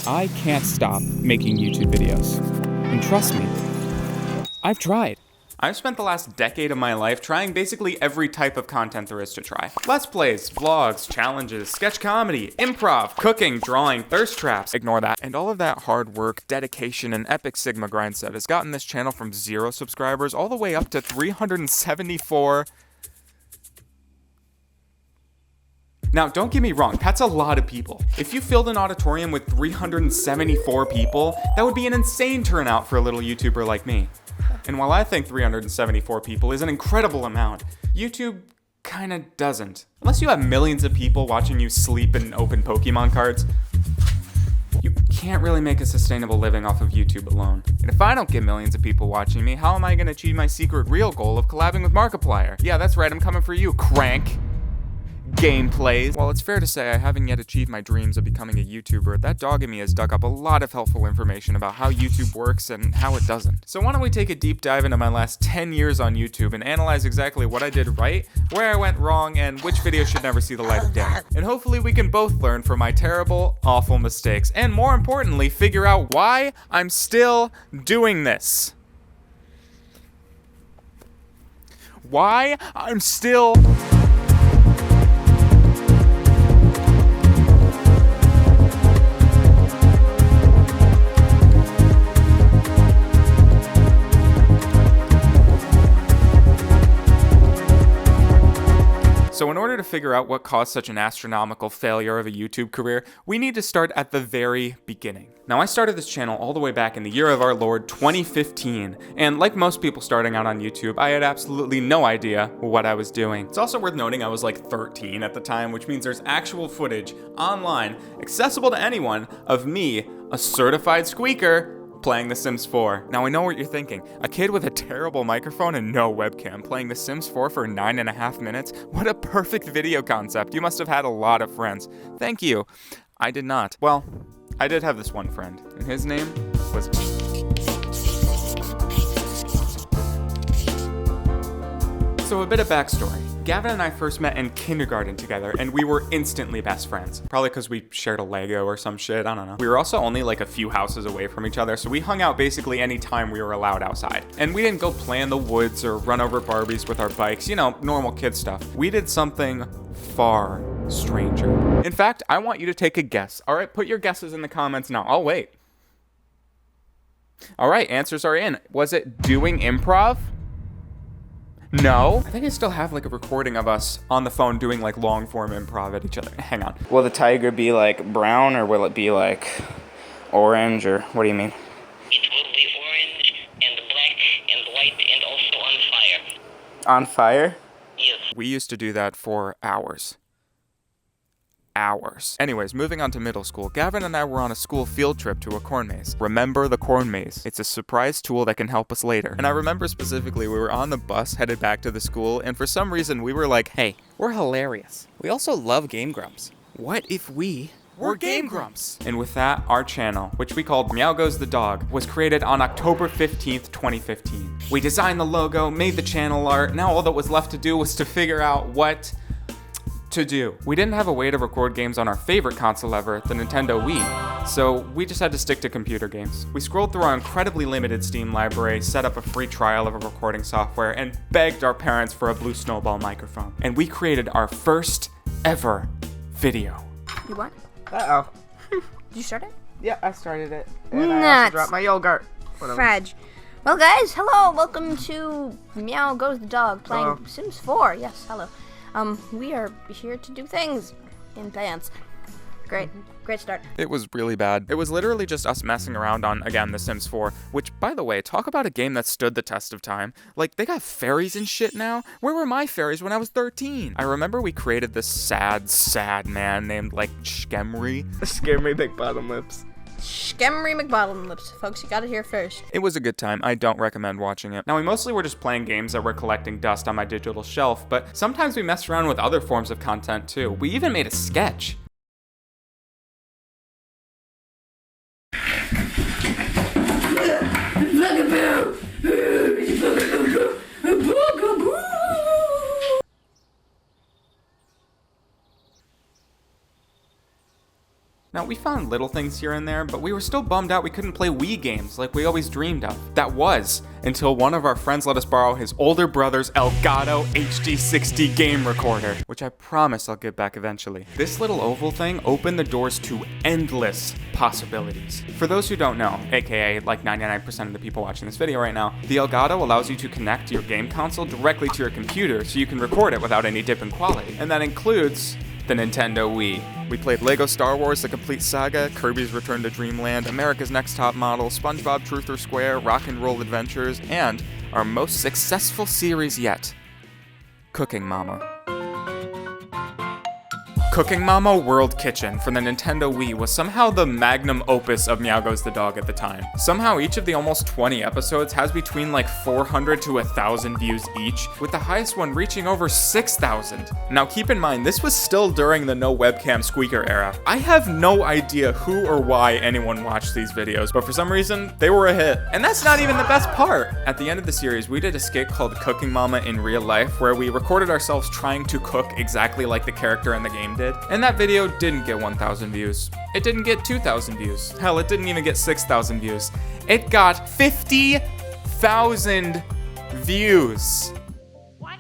I can't stop making YouTube videos. And trust me, I've tried. I've spent the last decade of my life trying basically every type of content there is to try. Let's plays, vlogs, challenges, sketch comedy, improv, cooking, drawing, thirst traps. Ignore that. And all of that hard work, dedication, and epic Sigma grind set has gotten this channel from 0 subscribers all the way up to 374. Now, don't get me wrong, that's a lot of people. If you filled an auditorium with 374 people, that would be an insane turnout for a little YouTuber like me. And while I think 374 people is an incredible amount, YouTube kinda doesn't. Unless you have millions of people watching you sleep and open Pokemon cards, you can't really make a sustainable living off of YouTube alone. And if I don't get millions of people watching me, how am I gonna achieve my secret real goal of collabing with Markiplier? Yeah, that's right, I'm coming for you, crank. Gameplays. While it's fair to say I haven't yet achieved my dreams of becoming a YouTuber, that dog in me has dug up a lot of helpful information about how YouTube works and how it doesn't. So why don't we take a deep dive into my last 10 years on YouTube and analyze exactly what I did right, where I went wrong, and which video should never see the light of day. And hopefully we can both learn from my terrible, awful mistakes, and more importantly, figure out why I'm still doing this. Why I'm still... So in order to figure out what caused such an astronomical failure of a YouTube career, we need to start at the very beginning. Now, I started this channel all the way back in the year of our Lord 2015, and like most people starting out on YouTube, I had absolutely no idea what I was doing. It's also worth noting I was like 13 at the time, which means there's actual footage online, accessible to anyone, of me, a certified squeaker, playing The Sims 4. Now I know what you're thinking. A kid with a terrible microphone and no webcam playing The Sims 4 for 9.5 minutes? What a perfect video concept. You must have had a lot of friends. Thank you. I did not. Well, I did have this one friend, and his name was... So a bit of backstory. Gavin and I first met in kindergarten together, and we were instantly best friends. Probably because we shared a Lego or some shit, I don't know. We were also only like a few houses away from each other, so we hung out basically any time we were allowed outside. And we didn't go play in the woods or run over Barbies with our bikes, you know, normal kid stuff. We did something far stranger. In fact, I want you to take a guess. All right, put your guesses in the comments now. I'll wait. All right, answers are in. Was it doing improv? No. I think I still have like a recording of us on the phone doing like long form improv at each other. Hang on. Will the tiger be like brown or will it be like orange or what do you mean? It will be orange and black and white and also on fire. On fire? Yes. We used to do that for hours. Anyways, moving on to middle school, Gavin and I were on a school field trip to a corn maze. Remember the corn maze? It's a surprise tool that can help us later. And I remember specifically we were on the bus headed back to the school, and for some reason we were like, hey, we're hilarious. We also love Game Grumps. What if we were Game Grumps? And with that, our channel, which we called Meow Goes the Dog, was created on October 15th, 2015. We designed the logo, made the channel art. Now all that was left to do was to figure out what to do. We didn't have a way to record games on our favorite console ever, the Nintendo Wii, so we just had to stick to computer games. We scrolled through our incredibly limited Steam library, set up a free trial of a recording software, and begged our parents for a Blue Snowball microphone. And we created our first ever video. You what? Uh-oh. Did you start it? Yeah, I started it. And I Nuts. also dropped my yogurt. Whatever. Fudge. Well, guys, hello. Welcome to Meow Goes the Dog playing Hello. Sims 4. Yes, hello. We are here to do things in pants. Great. Great start. It was really bad. It was literally just us messing around on, again, The Sims 4, which, by the way, talk about a game that stood the test of time. Like, they got fairies and shit now. Where were my fairies when I was 13? I remember we created this sad man named, like, Shkemri. Scare me big bottom lips. Shkemry McBottom Lips. Folks, you got it here first. It was a good time. I don't recommend watching it. Now, we mostly were just playing games that were collecting dust on my digital shelf, but sometimes we messed around with other forms of content, too. We even made a sketch. Now, we found little things here and there, but we were still bummed out we couldn't play Wii games like we always dreamed of. That was until one of our friends let us borrow his older brother's Elgato HD60 game recorder, which I promise I'll get back eventually. This little oval thing opened the doors to endless possibilities. For those who don't know, aka like 99% of the people watching this video right now, the Elgato allows you to connect your game console directly to your computer so you can record it without any dip in quality. And that includes the Nintendo Wii. We played Lego Star Wars: The Complete Saga, Kirby's Return to Dreamland, America's Next Top Model, SpongeBob Truth or Square, Rock and Roll Adventures, and our most successful series yet, Cooking Mama. Cooking Mama World Kitchen for the Nintendo Wii was somehow the magnum opus of Meow Goes the Dog at the time. Somehow each of the almost 20 episodes has between like 400 to 1,000 views each, with the highest one reaching over 6,000. Now keep in mind, this was still during the no webcam squeaker era. I have no idea who or why anyone watched these videos, but for some reason, they were a hit. And that's not even the best part. At the end of the series, we did a skit called Cooking Mama in Real Life, where we recorded ourselves trying to cook exactly like the character in the game did. And that video didn't get 1,000 views. It didn't get 2,000 views. Hell, it didn't even get 6,000 views. It got 50,000 views. What?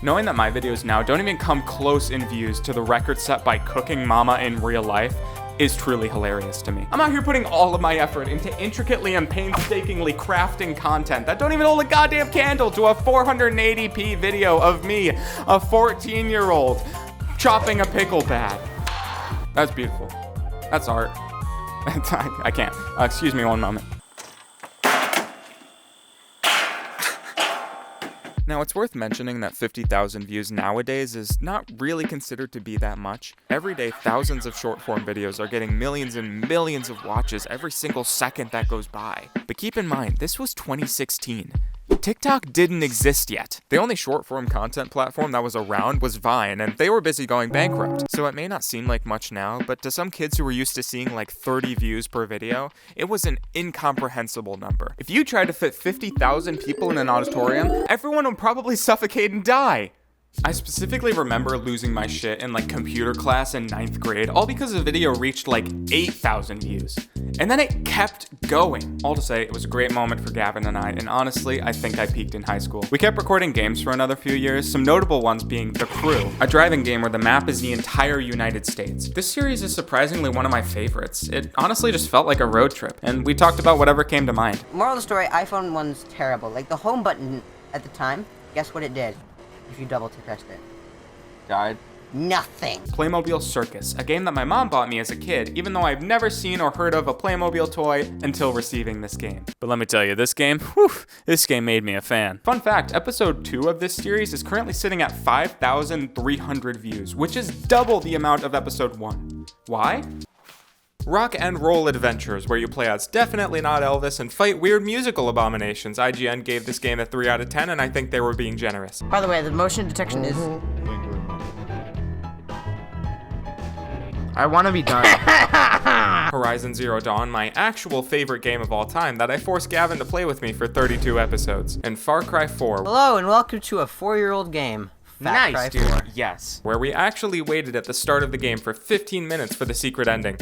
Knowing that my videos now don't even come close in views to the record set by Cooking Mama in Real Life is truly hilarious to me. I'm out here putting all of my effort into intricately and painstakingly crafting content that don't even hold a goddamn candle to a 480p video of me, a 14-year-old, chopping a pickle bad. That's beautiful. That's art. I can't. Excuse me one moment. Now, it's worth mentioning that 50,000 views nowadays is not really considered to be that much. Every day, thousands of short-form videos are getting millions and millions of watches every single second that goes by. But keep in mind, this was 2016. TikTok didn't exist yet. The only short-form content platform that was around was Vine, and they were busy going bankrupt. So it may not seem like much now, but to some kids who were used to seeing like 30 views per video, it was an incomprehensible number. If you tried to fit 50,000 people in an auditorium, everyone would probably suffocate and die. I specifically remember losing my shit in like computer class in 9th grade, all because the video reached like 8,000 views. And then it kept going. All to say, it was a great moment for Gavin and I, and honestly, I think I peaked in high school. We kept recording games for another few years, some notable ones being The Crew, a driving game where the map is the entire United States. This series is surprisingly one of my favorites. It honestly just felt like a road trip, and we talked about whatever came to mind. Moral of the story, iPhone 1's terrible. Like, the home button at the time, guess what it did? If you double pressed it. Died. Nothing. Playmobil Circus, a game that my mom bought me as a kid, even though I've never seen or heard of a Playmobil toy until receiving this game. But let me tell you, this game made me a fan. Fun fact, episode 2 of this series is currently sitting at 5,300 views, which is double the amount of episode 1. Why? Rock and Roll Adventures, where you play as Definitely Not Elvis and fight weird musical abominations. IGN gave this game a 3 out of 10, and I think they were being generous. By the way, the motion detection is... I want to be done. Horizon Zero Dawn, my actual favorite game of all time that I forced Gavin to play with me for 32 episodes. And Far Cry 4. Hello, and welcome to a 4-year-old game. Far Cry 4. Yes. Where we actually waited at the start of the game for 15 minutes for the secret ending.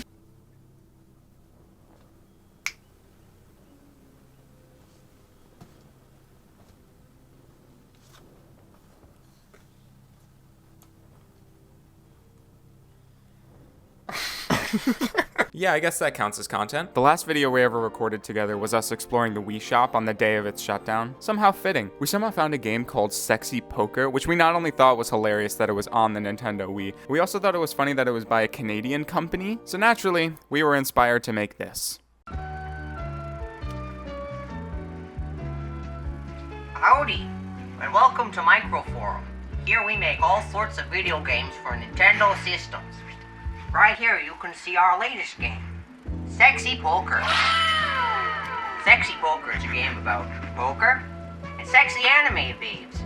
Yeah, I guess that counts as content. The last video we ever recorded together was us exploring the Wii shop on the day of its shutdown. Somehow fitting. We somehow found a game called Sexy Poker, which we not only thought was hilarious that it was on the Nintendo Wii, we also thought it was funny that it was by a Canadian company. So naturally, we were inspired to make this. Howdy, and welcome to Microforum. Here we make all sorts of video games for Nintendo systems. Right here you can see our latest game, Sexy Poker. Sexy Poker is a game about poker and sexy anime babes.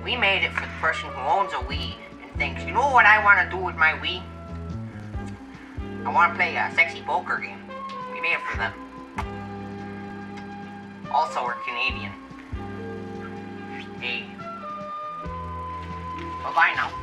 We made it for the person who owns a Wii and thinks, you know what I want to do with my Wii? I want to play a sexy poker game. We made it for them. Also, we're Canadian. Hey. Bye-bye now.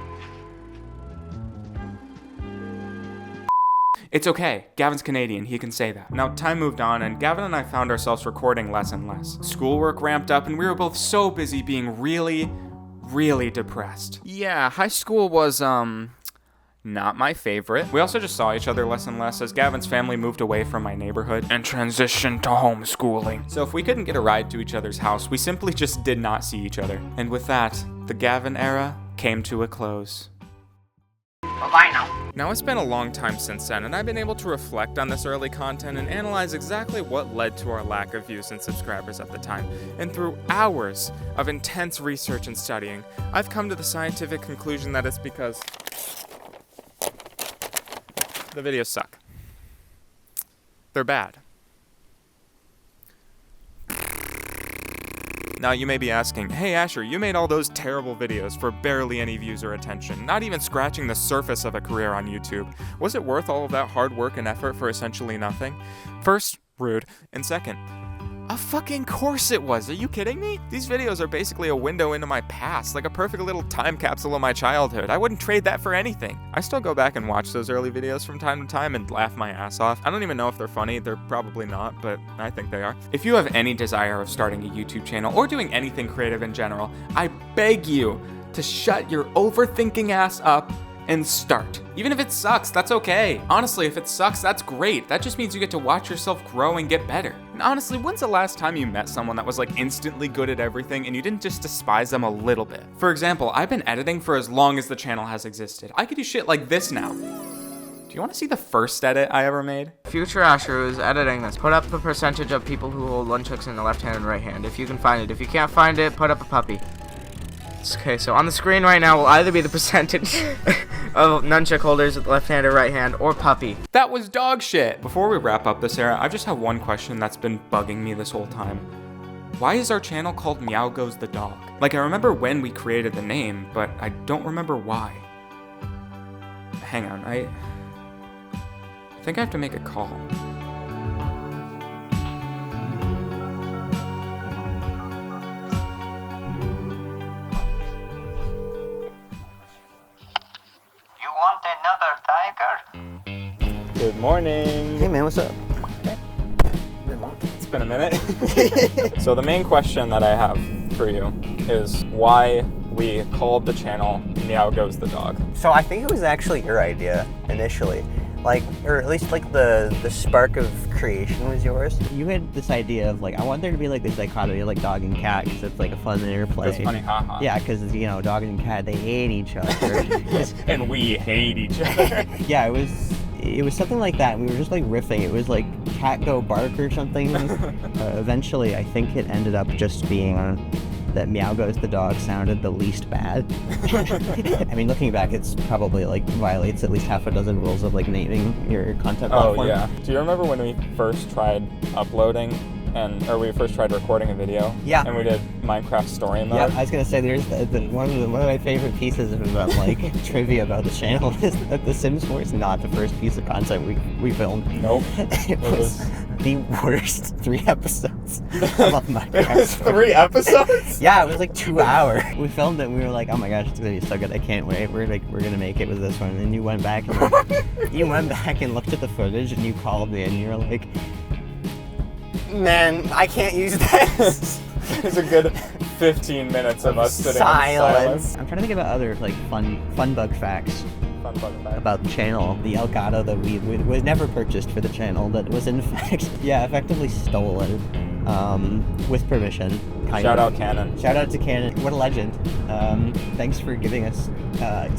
It's okay, Gavin's Canadian, he can say that. Now, time moved on, and Gavin and I found ourselves recording less and less. Schoolwork ramped up, and we were both so busy being really depressed. Yeah, high school was, not my favorite. We also just saw each other less and less as Gavin's family moved away from my neighborhood and transitioned to homeschooling. So if we couldn't get a ride to each other's house, we simply just did not see each other. And with that, the Gavin era came to a close. Bye-bye now. Now, it's been a long time since then, and I've been able to reflect on this early content and analyze exactly what led to our lack of views and subscribers at the time. And through hours of intense research and studying, I've come to the scientific conclusion that it's because the videos suck. They're bad. Now you may be asking, hey Asher, you made all those terrible videos for barely any views or attention, not even scratching the surface of a career on YouTube. Was it worth all of that hard work and effort for essentially nothing? First, rude, and second, of fucking course it was. Are you kidding me? These videos are basically a window into my past, like a perfect little time capsule of my childhood. I wouldn't trade that for anything. I still go back and watch those early videos from time to time and laugh my ass off. I don't even know if they're funny. They're probably not, but I think they are. If you have any desire of starting a YouTube channel or doing anything creative in general, I beg you to shut your overthinking ass up and start. Even if it sucks, that's okay. Honestly, if it sucks, that's great. That just means you get to watch yourself grow and get better. And honestly, when's the last time you met someone that was like instantly good at everything and you didn't just despise them a little bit? For example, I've been editing for as long as the channel has existed. I could do shit like this now. Do you want to see the first edit I ever made? Future Asher who's editing this. Put up the percentage of people who hold nunchucks in the left hand and right hand. If you can find it. If you can't find it, put up a puppy. Okay, so on the screen right now will either be the percentage of nunchuck holders with the left hand or right hand, or puppy. That was dog shit. Before we wrap up this era, I just have one question that's been bugging me this whole time. Why is our channel called Meow Goes the Dog? Like, I remember when we created the name, but I don't remember why. Hang on, I think I have to make a call. Good morning. Hey man, what's up? It's been a minute. So the main question that I have for you is why we called the channel Meow Goes the Dog. So I think it was actually your idea initially. Like, or at least like the spark of creation was yours. You had this idea of like, I want there to be like this dichotomy of like dog and cat because it's like a fun interplay. It's funny, haha. Yeah, because you know, dog and cat, they hate each other. And we hate each other. Yeah, it was something like that. We were just like riffing. It was like cat go bark or something. Eventually, I think it ended up just being that Meow Goes the Dog sounded the least bad. I mean, looking back, it's probably like violates at least half a dozen rules of like naming your content platform. Oh yeah. Do you remember when we first tried uploading or we first tried recording a video? Yeah. And we did Minecraft story mode? Yeah, I was gonna say there's one of my favorite pieces of like trivia about the channel is that The Sims 4 is not the first piece of content we filmed. Nope. It was the worst 3 episodes of Minecraft. It was 3 episodes? Yeah, it was like 2 hours. We filmed it and we were like, oh my gosh, it's gonna be so good, I can't wait. We're gonna make it with this one. And then you went back and looked at the footage and you called me and you were like, man, I can't use this. It's a good 15 minutes of us sitting in silence. I'm trying to think about other like fun bug facts about the channel. The Elgato that was never purchased for the channel, that was in fact, effectively stolen with permission. Shout out Canon. Shout out to Canon. What a legend. Thanks for giving us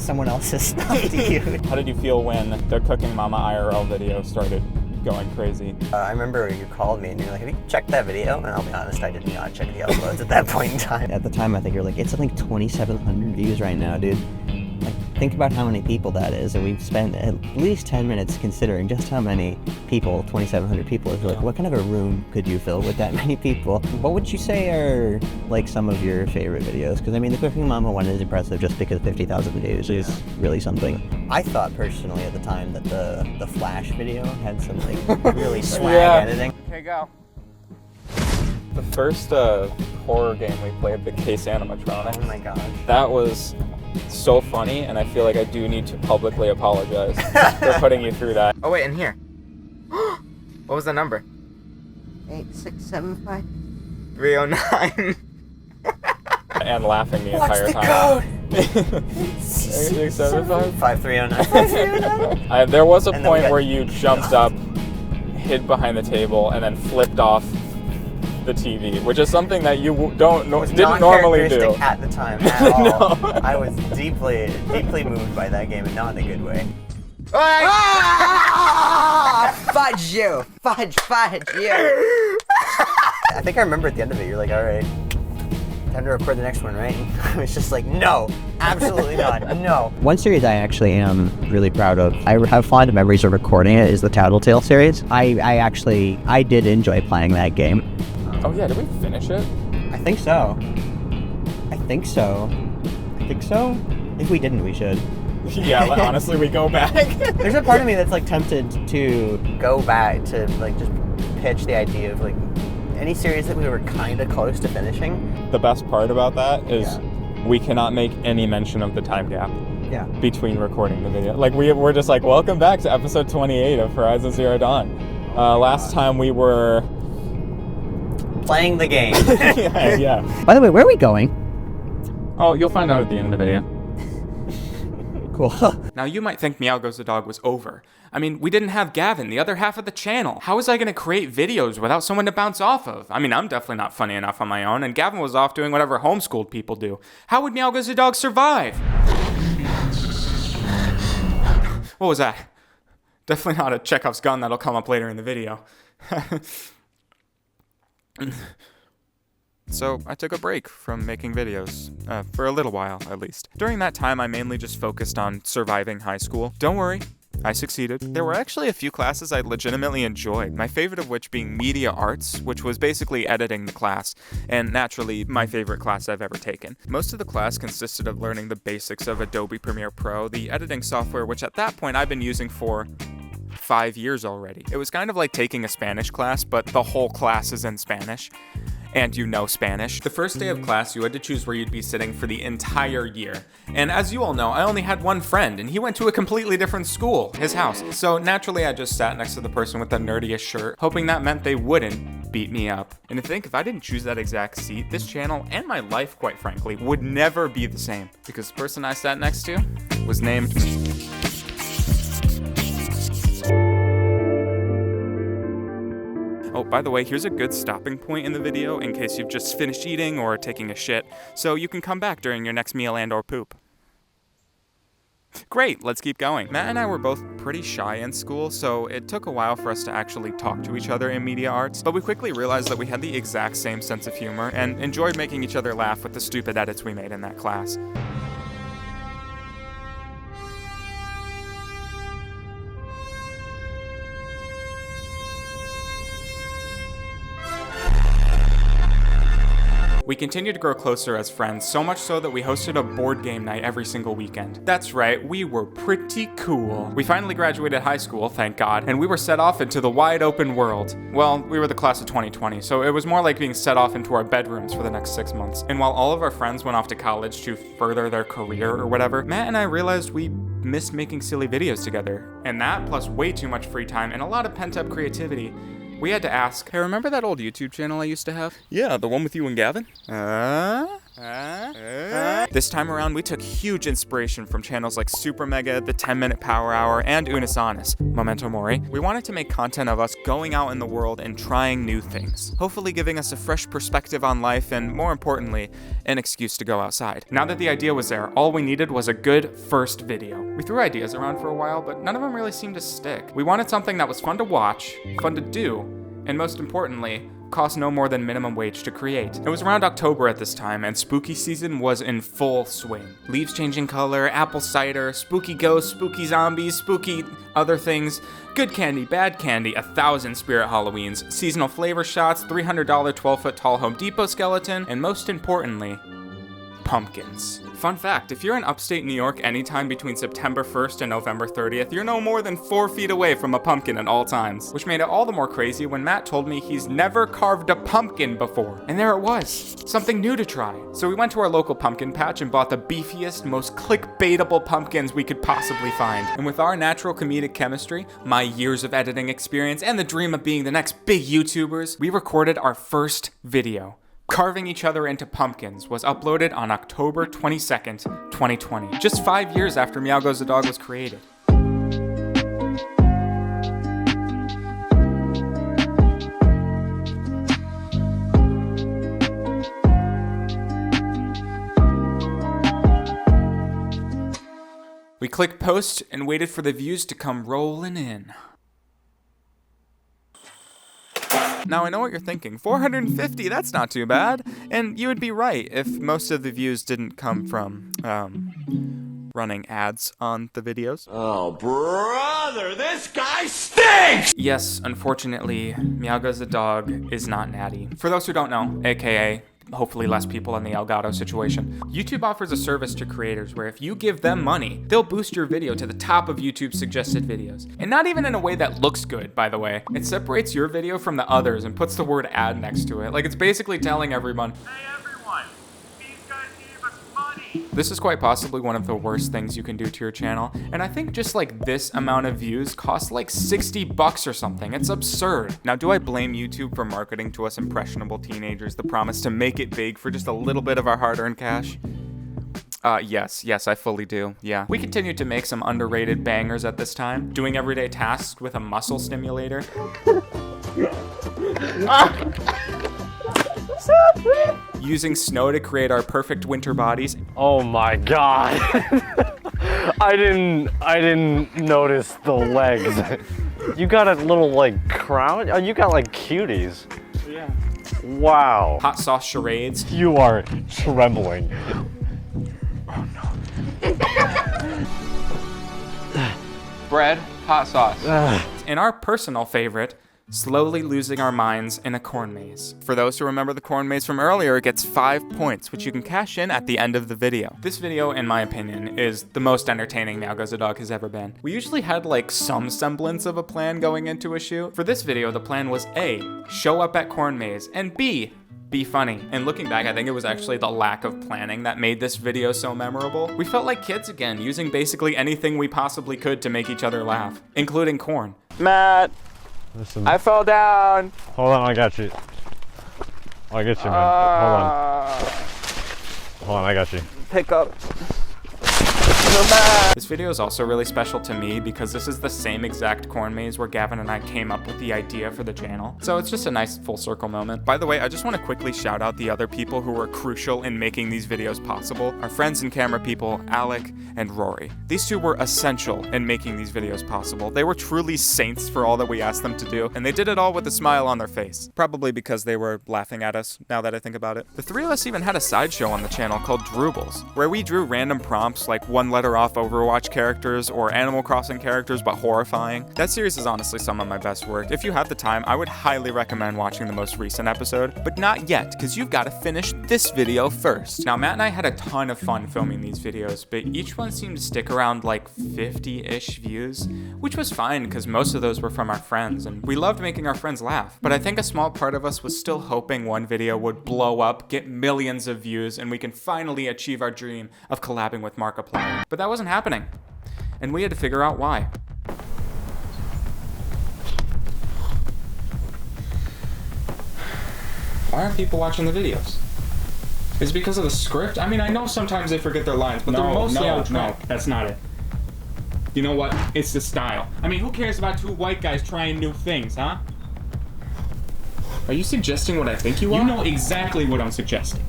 someone else's stuff to use. How did you feel when the Cooking Mama IRL video started going crazy? I remember you called me and you're like, have you checked that video? And I'll be honest, I did not check the uploads at that point in time. At the time, I think you're like, it's like 2,700 views right now, dude. Like, think about how many people that is, and we've spent at least 10 minutes considering just how many people, 2,700 people, is like, what kind of a room could you fill with that many people? What would you say are, like, some of your favorite videos? Because, I mean, the Cooking Mama one is impressive just because 50,000 views is really something. I thought, personally, at the time, that the Flash video had some, like, really swag editing. Okay, go. The first horror game we played, the Case Animatronic. Oh my gosh. That was so funny, and I feel like I do need to publicly apologize for putting you through that. Oh, wait, in here. What was the number? 8675. 309. And laughing the entire time. 5309. There was a And then we point got- where you jumped up, hid behind the table, and then flipped off the TV, which is something that you didn't normally do. Not at the time at all. No. I was deeply moved by that game, and not in a good way. Fudge you! Fudge you! I think I remember at the end of it, you're like, all right, time to record the next one, right? I was just like, no, absolutely not, no. One series I actually am really proud of, I have fond memories of recording it, is the Tattletale series. I did enjoy playing that game. Oh yeah, did we finish it? I think so. If we didn't, we should. Yeah, honestly, we go back. There's a part of me that's like tempted to go back to like just pitch the idea of like any series that we were kind of close to finishing. The best part about that is Yeah. we cannot make any mention of the time gap Yeah. between recording the video. Like we're just like, welcome back to episode 28 of Horizon Zero Dawn. Last time we were Playing the game. yeah. By the way, where are we going? Oh, you'll find out at the end of the video. Cool. Now you might think Meow Goes the Dog was over. I mean, we didn't have Gavin, the other half of the channel. How was I going to create videos without someone to bounce off of? I mean, I'm definitely not funny enough on my own, and Gavin was off doing whatever homeschooled people do. How would Meow Goes the Dog survive? What was that? Definitely not a Chekhov's gun that'll come up later in the video. So I took a break from making videos, for a little while at least. During that time, I mainly just focused on surviving high school. Don't worry, I succeeded. There were actually a few classes I legitimately enjoyed, my favorite of which being media arts, which was basically editing the class, and naturally my favorite class I've ever taken. Most of the class consisted of learning the basics of Adobe Premiere Pro, the editing software which at that point I've been using for 5 years already. It was kind of like taking a Spanish class, but the whole class is in Spanish. And you know Spanish. The first day of class, you had to choose where you'd be sitting for the entire year. And as you all know, I only had one friend, and he went to a completely different school, his house. So naturally, I just sat next to the person with the nerdiest shirt, hoping that meant they wouldn't beat me up. And to think, if I didn't choose that exact seat, this channel, and my life, quite frankly, would never be the same. Because the person I sat next to was named... Oh, by the way, here's a good stopping point in the video in case you've just finished eating or taking a shit, so you can come back during your next meal and or poop. Great, let's keep going. Matt and I were both pretty shy in school, so it took a while for us to actually talk to each other in media arts, but we quickly realized that we had the exact same sense of humor and enjoyed making each other laugh with the stupid edits we made in that class. We continued to grow closer as friends, so much so that we hosted a board game night every single weekend. That's right, we were pretty cool. We finally graduated high school, thank God, and we were set off into the wide open world. Well, we were the class of 2020, so it was more like being set off into our bedrooms for the next 6 months. And while all of our friends went off to college to further their career or whatever, Matt and I realized we missed making silly videos together. And that, plus way too much free time and a lot of pent-up creativity, we had to ask, hey, remember that old YouTube channel I used to have? Yeah, the one with you and Gavin? This time around, we took huge inspiration from channels like Super Mega, The 10 Minute Power Hour, and Unisanis, Memento Mori. We wanted to make content of us going out in the world and trying new things, hopefully giving us a fresh perspective on life and, more importantly, an excuse to go outside. Now that the idea was there, all we needed was a good first video. We threw ideas around for a while, but none of them really seemed to stick. We wanted something that was fun to watch, fun to do, and most importantly, cost no more than minimum wage to create. It was around October at this time, and spooky season was in full swing. Leaves changing color, apple cider, spooky ghosts, spooky zombies, spooky other things, good candy, bad candy, 1,000 spirit Halloweens, seasonal flavor shots, $300 12-foot tall Home Depot skeleton, and most importantly, pumpkins. Fun fact, if you're in upstate New York anytime between September 1st and November 30th, you're no more than 4 feet away from a pumpkin at all times. Which made it all the more crazy when Matt told me he's never carved a pumpkin before. And there it was, something new to try. So we went to our local pumpkin patch and bought the beefiest, most clickbaitable pumpkins we could possibly find. And with our natural comedic chemistry, my years of editing experience, and the dream of being the next big YouTubers, we recorded our first video. Carving each other into pumpkins was uploaded on October 22nd, 2020, just 5 years after Meow Goes the Dog was created. We clicked post and waited for the views to come rolling in. Now I know what you're thinking, 450, that's not too bad. And you would be right if most of the views didn't come from, running ads on the videos. Oh, brother, this guy stinks! Yes, unfortunately, Meow Goes the Dog is not natty. For those who don't know, aka hopefully less people in the Elgato situation, YouTube offers a service to creators where if you give them money, they'll boost your video to the top of YouTube's suggested videos. And not even in a way that looks good, by the way. It separates your video from the others and puts the word ad next to it. Like it's basically telling everyone, hey everyone, these guys gave us money. This is quite possibly one of the worst things you can do to your channel. And I think just like this amount of views costs like $60 or something. It's absurd. Now, do I blame YouTube for marketing to us impressionable teenagers the promise to make it big for just a little bit of our hard-earned cash? Yes, I fully do, yeah. We continued to make some underrated bangers at this time, doing everyday tasks with a muscle stimulator. Using snow to create our perfect winter bodies. Oh my god. I didn't notice the legs. You got a little like crown? Oh, you got like cuties. Yeah. Wow. Hot sauce charades. You are trembling. Bread, hot sauce. And our personal favorite, slowly losing our minds in a corn maze. For those who remember the corn maze from earlier, it gets 5 points, which you can cash in at the end of the video. This video, in my opinion, is the most entertaining Meow Goes the Dog has ever been. We usually had like some semblance of a plan going into a shoot. For this video, the plan was A, show up at corn maze, and B, be funny. And looking back, I think it was actually the lack of planning that made this video so memorable. We felt like kids again, using basically anything we possibly could to make each other laugh, including corn. Matt, listen. I fell down. Hold on, I got you. I get you, man. Hold on, I got you. Pick up. This video is also really special to me because this is the same exact corn maze where Gavin and I came up with the idea for the channel. So it's just a nice full circle moment. By the way, I just want to quickly shout out the other people who were crucial in making these videos possible. Our friends and camera people, Alec and Rory. These two were essential in making these videos possible. They were truly saints for all that we asked them to do, and they did it all with a smile on their face. Probably because they were laughing at us, now that I think about it. The three of us even had a sideshow on the channel called Droobles, where we drew random prompts like one letter off Overwatch characters or Animal Crossing characters, but horrifying. That series is honestly some of my best work. If you have the time, I would highly recommend watching the most recent episode, but not yet, because you've got to finish this video first. Now, Matt and I had a ton of fun filming these videos, but each one seemed to stick around like 50-ish views, which was fine because most of those were from our friends, and we loved making our friends laugh. But I think a small part of us was still hoping one video would blow up, get millions of views, and we can finally achieve our dream of collabing with Markiplier. But that wasn't happening, and we had to figure out why. Why aren't people watching the videos? Is it because of the script? I mean, I know sometimes they forget their lines, but they're mostly on track. No, that's not it. You know what? It's the style. I mean, who cares about two white guys trying new things, huh? Are you suggesting what I think you are? You know exactly what I'm suggesting.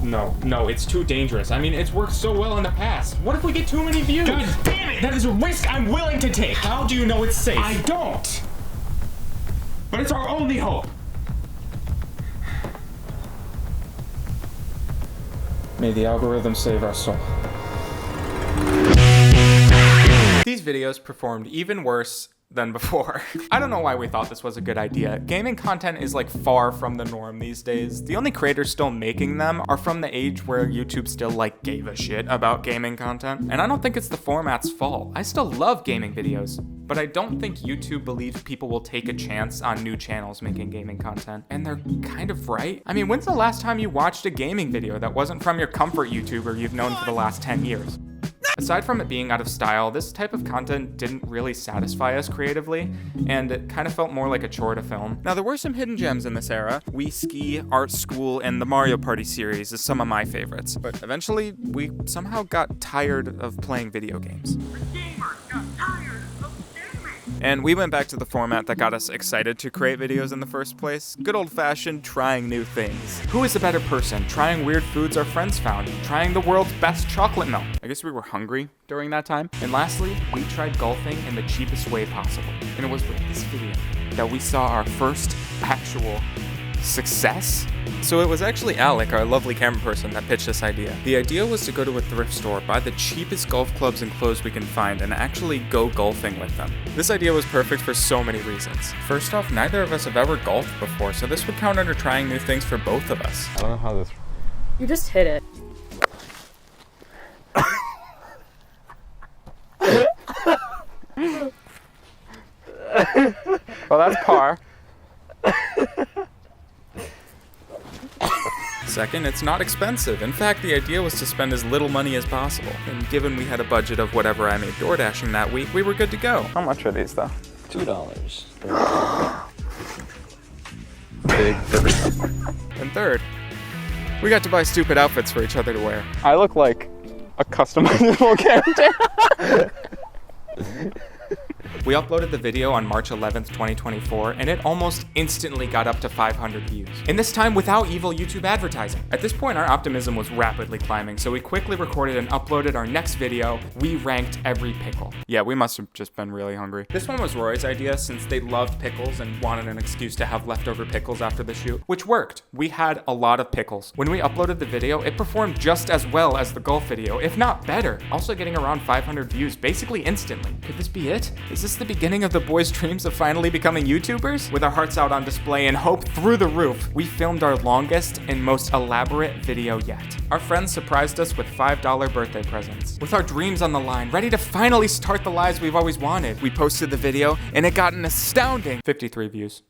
No, it's too dangerous. I mean, it's worked so well in the past. What if we get too many views? God damn it! That is a risk I'm willing to take. How do you know it's safe? I don't. But it's our only hope. May the algorithm save our soul. These videos performed even worse than before. I don't know why we thought this was a good idea. Gaming content is like far from the norm these days. The only creators still making them are from the age where YouTube still like gave a shit about gaming content. And I don't think it's the format's fault. I still love gaming videos, but I don't think YouTube believes people will take a chance on new channels making gaming content. And they're kind of right. I mean, when's the last time you watched a gaming video that wasn't from your comfort YouTuber you've known for the last 10 years? Aside from it being out of style, this type of content didn't really satisfy us creatively, and it kind of felt more like a chore to film. Now, there were some hidden gems in this era. We Ski, Art School, and the Mario Party series is some of my favorites. But eventually, we somehow got tired of playing video games. And we went back to the format that got us excited to create videos in the first place. Good old-fashioned trying new things. Who is the better person? Trying weird foods our friends found. Trying the world's best chocolate milk. I guess we were hungry during that time. And lastly, we tried golfing in the cheapest way possible. And it was with this video that we saw our first actual success. So it was actually Alec, our lovely camera person, that pitched this idea. The idea was to go to a thrift store, buy the cheapest golf clubs and clothes we can find, and actually go golfing with them. This idea was perfect for so many reasons. First off, neither of us have ever golfed before, so this would count under trying new things for both of us. I don't know how this... You just hit it. Well, that's par. Second, it's not expensive. In fact, the idea was to spend as little money as possible. And given we had a budget of whatever I made door dashing that week, we were good to go. How much are these, though? $2. Big. And third, we got to buy stupid outfits for each other to wear. I look like a customizable character. We uploaded the video on March 11th, 2024, and it almost instantly got up to 500 views. And this time without evil YouTube advertising. At this point, our optimism was rapidly climbing, so we quickly recorded and uploaded our next video. We ranked every pickle. Yeah, we must have just been really hungry. This one was Roy's idea since they loved pickles and wanted an excuse to have leftover pickles after the shoot, which worked. We had a lot of pickles. When we uploaded the video, it performed just as well as the golf video, if not better. Also getting around 500 views basically instantly. Could this be it? Is this the beginning of the boys' dreams of finally becoming YouTubers? With our hearts out on display and hope through the roof, we filmed our longest and most elaborate video yet. Our friends surprised us with $5 birthday presents. With our dreams on the line, ready to finally start the lives we've always wanted, we posted the video and it got an astounding 53 views.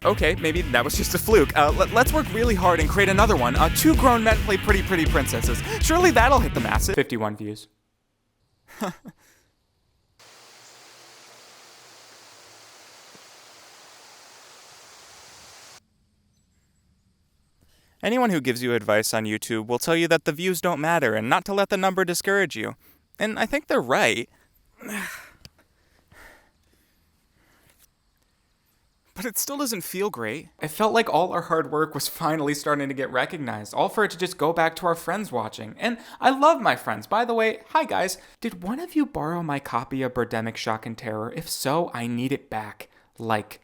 Okay, maybe that was just a fluke. Let's work really hard and create another one. 2 grown men play pretty princesses. Surely that'll hit the masses. 51 views. Anyone who gives you advice on YouTube will tell you that the views don't matter and not to let the number discourage you. And I think they're right. But it still doesn't feel great. It felt like all our hard work was finally starting to get recognized, all for it to just go back to our friends watching. And I love my friends. By the way, hi guys. Did one of you borrow my copy of Birdemic Shock and Terror? If so, I need it back. Like,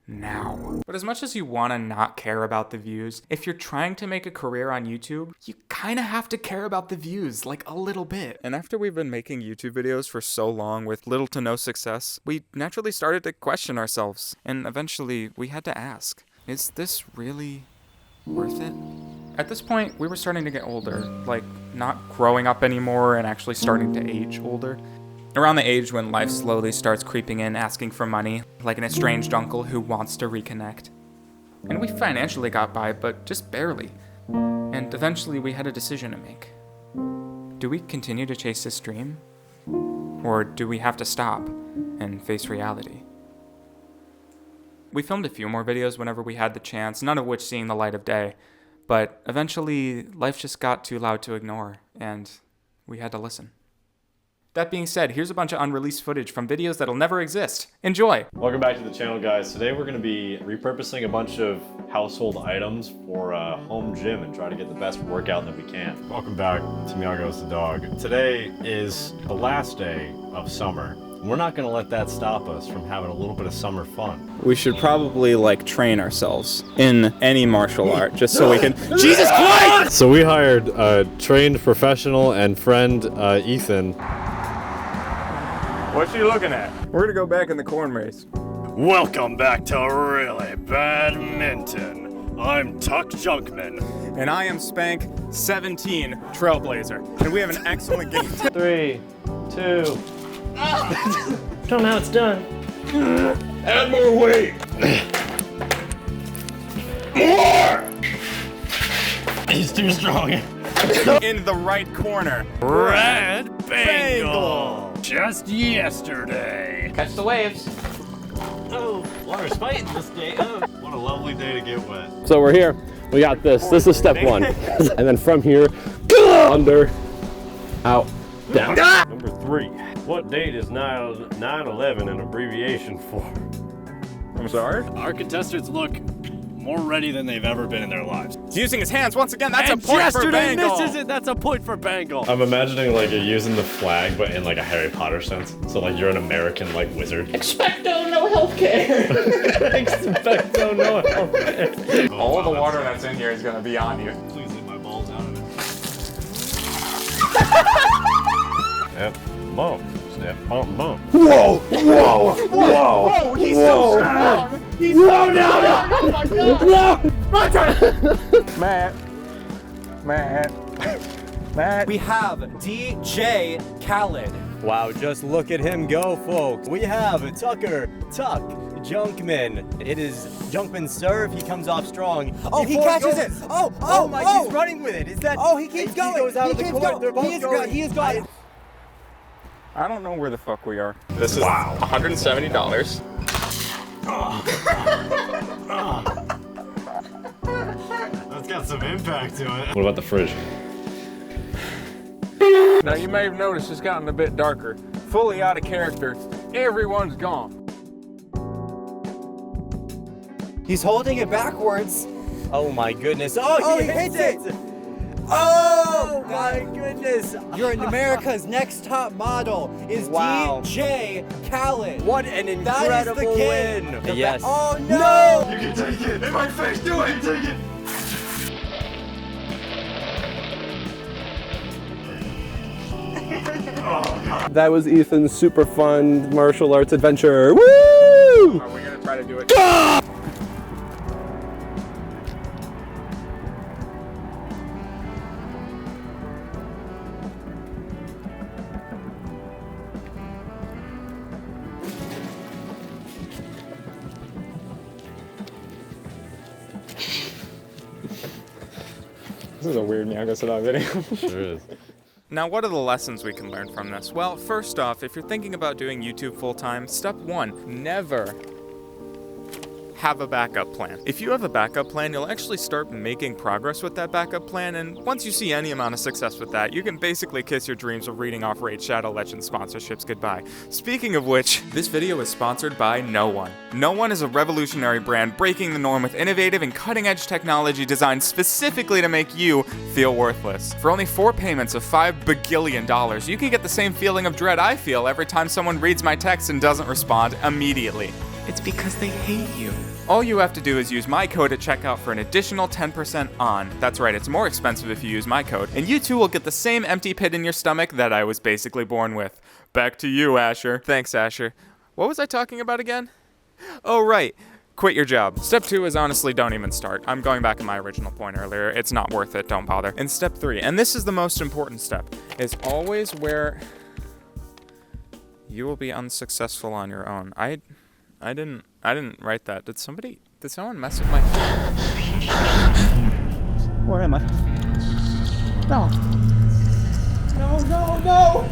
now. But as much as you want to not care about the views, if you're trying to make a career on YouTube, you kind of have to care about the views, like a little bit. And after we've been making YouTube videos for so long with little to no success, we naturally started to question ourselves. And eventually, we had to ask, is this really worth it? At this point, we were starting to get older, like not growing up anymore and actually starting to age older. Around the age when life slowly starts creeping in, asking for money, like an estranged uncle who wants to reconnect. And we financially got by, but just barely. And eventually we had a decision to make. Do we continue to chase this dream? Or do we have to stop and face reality? We filmed a few more videos whenever we had the chance, none of which seeing the light of day. But eventually, life just got too loud to ignore, and we had to listen. That being said, here's a bunch of unreleased footage from videos that'll never exist. Enjoy! Welcome back to the channel, guys. Today we're going to be repurposing a bunch of household items for a home gym and try to get the best workout that we can. Welcome back to Miago's the Dog. Today is the last day of summer. We're not going to let that stop us from having a little bit of summer fun. We should probably, train ourselves in any martial art, just so we can— Jesus Christ! So we hired a trained professional and friend, Ethan. What you looking at? We're gonna go back in the corn maze. Welcome back to Really Badminton. I'm Tuck Junkman. And I am Spank 17 Trailblazer. And we have an excellent game. 3, 2. Show them how it's done. Add more weight. More! He's too strong. In the right corner. Red Bengal. Just yesterday. Catch the waves. Oh, water's fighting this day. Oh, what a lovely day to get wet. So we're here. We got this. This is step 1. And then from here, under, out, down. Number 3. What date is 9/11 an abbreviation for? I'm sorry? Our contestants look more ready than they've ever been in their lives. He's using his hands once again. That's And a point for yesterday Bengal. misses it. That's a point for Bengal. I'm imagining like you're using the flag, but in like a Harry Potter sense. So like you're an American like wizard. Expecto no healthcare. Expecto no healthcare. All the water that's in here is gonna be on you. Please leave my balls out of it. Step, bump. Step, bump, bump. Whoa! Whoa! Whoa! Whoa! He's so strong! He's so strong! Oh my god! No! My turn! Matt. We have DJ Khaled. Wow, just look at him go, folks. We have Tucker Tuck Junkman. It is Junkman's serve. He comes off strong. Oh, he catches it. Oh my, he's running with it. Is that? Oh, he keeps going. He goes out of the court. They're both going. He is going. I don't know where the fuck we are. This is $170. That's got some impact to it. What about the fridge? Now you may have noticed it's gotten a bit darker. Fully out of character. Everyone's gone. He's holding it backwards. Oh my goodness. Oh, he hits it. Oh my goodness. You're in America's Next Top Model is DJ Khaled. What an incredible win. Yes. Oh no! You can take it! In my face, do it! Take it! That was Ethan's super fun martial arts adventure. Woo! Are we gonna try to do it? This is a weird Miyagi video. Sure is. Now, what are the lessons we can learn from this? Well, first off, if you're thinking about doing YouTube full-time, step 1, never have a backup plan. If you have a backup plan, you'll actually start making progress with that backup plan, and once you see any amount of success with that, you can basically kiss your dreams of reading off Raid Shadow Legends sponsorships goodbye. Speaking of which, this video is sponsored by No One. No One is a revolutionary brand breaking the norm with innovative and cutting-edge technology designed specifically to make you feel worthless. For only 4 payments of $5 bagillion, you can get the same feeling of dread I feel every time someone reads my text and doesn't respond immediately. It's because they hate you. All you have to do is use my code at checkout for an additional 10% on. That's right, it's more expensive if you use my code, and you too will get the same empty pit in your stomach that I was basically born with. Back to you, Asher. Thanks, Asher. What was I talking about again? Oh, right. Quit your job. Step 2 is honestly don't even start. I'm going back to my original point earlier. It's not worth it. Don't bother. And step 3, and this is the most important step, is always where you will be unsuccessful on your own. I didn't write that. Did someone mess with my... Where am I? No. No!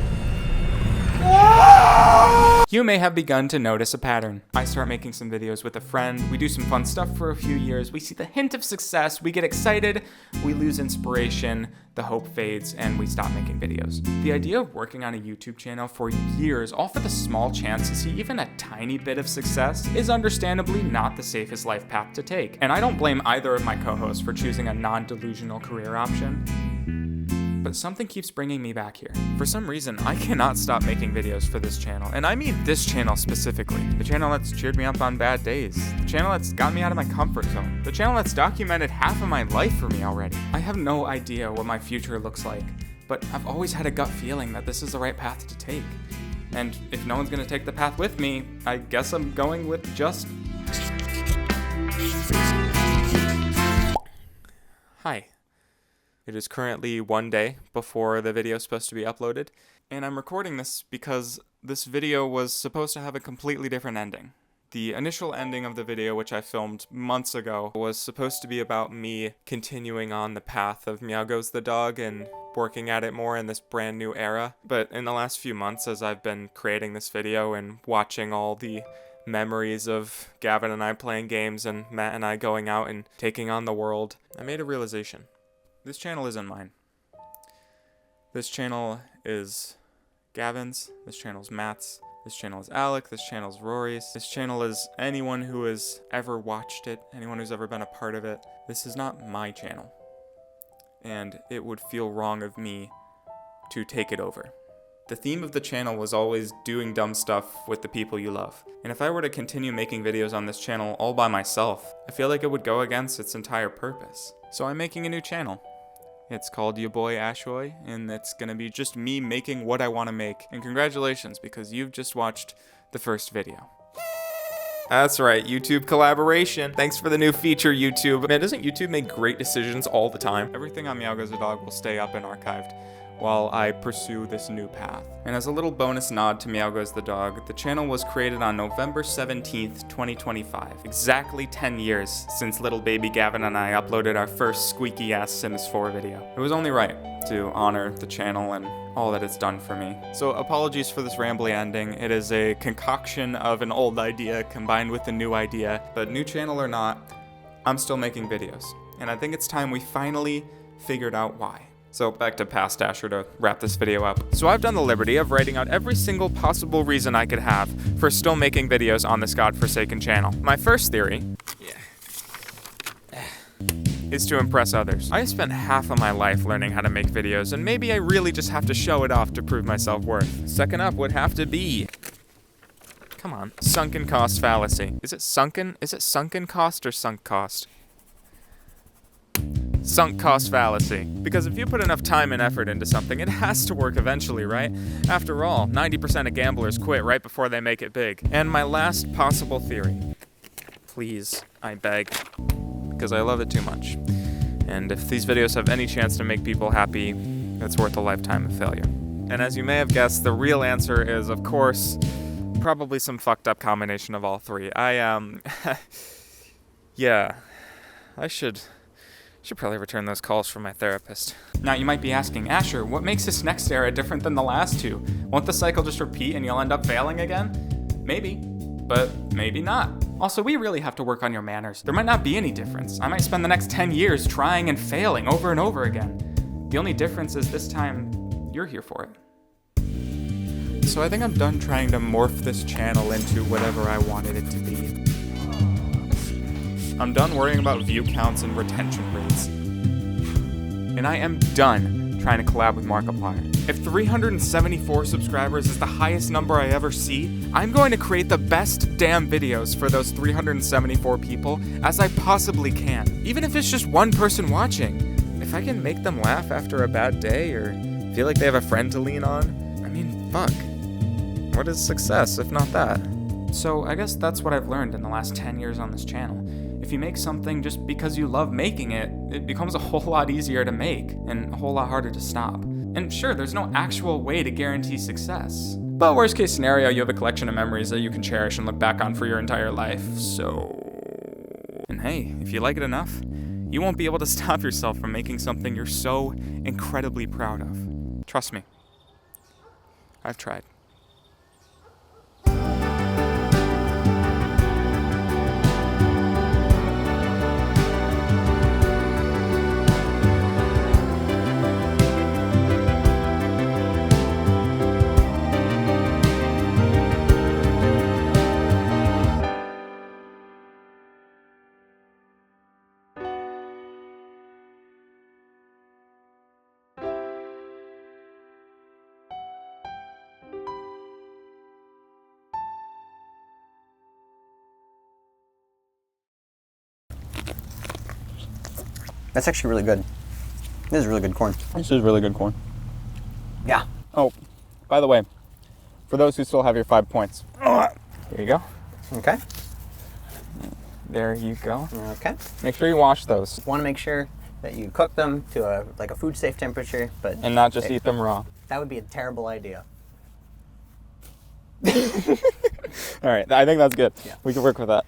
You may have begun to notice a pattern. I start making some videos with a friend, we do some fun stuff for a few years, we see the hint of success, we get excited, we lose inspiration, the hope fades, and we stop making videos. The idea of working on a YouTube channel for years, all for the small chance to see even a tiny bit of success, is understandably not the safest life path to take. And I don't blame either of my co-hosts for choosing a non-delusional career option. But something keeps bringing me back here. For some reason, I cannot stop making videos for this channel, and I mean this channel specifically. The channel that's cheered me up on bad days. The channel that's got me out of my comfort zone. The channel that's documented half of my life for me already. I have no idea what my future looks like, but I've always had a gut feeling that this is the right path to take. And if no one's gonna take the path with me, I guess I'm going with just... Hi. It is currently one day before the video is supposed to be uploaded, and I'm recording this because this video was supposed to have a completely different ending. The initial ending of the video, which I filmed months ago, was supposed to be about me continuing on the path of Meow Goes the dog and working at it more in this brand new era. But in the last few months, as I've been creating this video and watching all the memories of Gavin and I playing games and Matt and I going out and taking on the world, I made a realization. This channel isn't mine. This channel is Gavin's, this channel's Matt's, this channel is Alec, this channel is Rory's, this channel is anyone who has ever watched it, anyone who's ever been a part of it. This is not my channel. And it would feel wrong of me to take it over. The theme of the channel was always doing dumb stuff with the people you love. And if I were to continue making videos on this channel all by myself, I feel like it would go against its entire purpose. So I'm making a new channel. It's called Ya Boy Ashwoy, and it's gonna be just me making what I want to make. And congratulations, because you've just watched the first video. That's right, YouTube collaboration. Thanks for the new feature, YouTube. Man, doesn't YouTube make great decisions all the time? Everything on Meow Goes the Dog will stay up and archived while I pursue this new path. And as a little bonus nod to Meow Goes the Dog, the channel was created on November 17th, 2025. Exactly 10 years since little baby Gavin and I uploaded our first squeaky-ass Sims 4 video. It was only right to honor the channel and all that it's done for me. So apologies for this rambly ending. It is a concoction of an old idea combined with a new idea, but new channel or not, I'm still making videos. And I think it's time we finally figured out why. So back to Past Asher to wrap this video up. So I've done the liberty of writing out every single possible reason I could have for still making videos on this godforsaken channel. My first theory is to impress others. I spent half of my life learning how to make videos, and maybe I really just have to show it off to prove my self-worth. Second up would have to be... Come on. Sunken cost fallacy. Is it sunken? Is it sunken cost or sunk cost? Sunk cost fallacy. Because if you put enough time and effort into something, it has to work eventually, right? After all, 90% of gamblers quit right before they make it big. And my last possible theory. Please, I beg. Because I love it too much. And if these videos have any chance to make people happy, it's worth a lifetime of failure. And as you may have guessed, the real answer is, of course, probably some fucked up combination of all three. Yeah. I should probably return those calls from my therapist. Now you might be asking, Asher, what makes this next era different than the last two? Won't the cycle just repeat and you'll end up failing again? Maybe, but maybe not. Also, we really have to work on your manners. There might not be any difference. I might spend the next 10 years trying and failing over and over again. The only difference is this time, you're here for it. So I think I'm done trying to morph this channel into whatever I wanted it to be. I'm done worrying about view counts and retention rates. And I am done trying to collab with Markiplier. If 374 subscribers is the highest number I ever see, I'm going to create the best damn videos for those 374 people as I possibly can. Even if it's just one person watching. If I can make them laugh after a bad day or feel like they have a friend to lean on, I mean, fuck. What is success if not that? So I guess that's what I've learned in the last 10 years on this channel. If you make something just because you love making it, it becomes a whole lot easier to make and a whole lot harder to stop. And sure, there's no actual way to guarantee success. But worst case scenario, you have a collection of memories that you can cherish and look back on for your entire life, so... And hey, if you like it enough, you won't be able to stop yourself from making something you're so incredibly proud of. Trust me. I've tried. That's actually really good. This is really good corn. This is really good corn. Yeah. Oh, by the way, For those who still have your 5 points. Here you go. Okay. There you go. Okay. Make sure you wash those. Want to make sure that you cook them to a food safe temperature, but and not just eat them raw. That would be a terrible idea. All right, I think that's good. Yeah. We can work with that.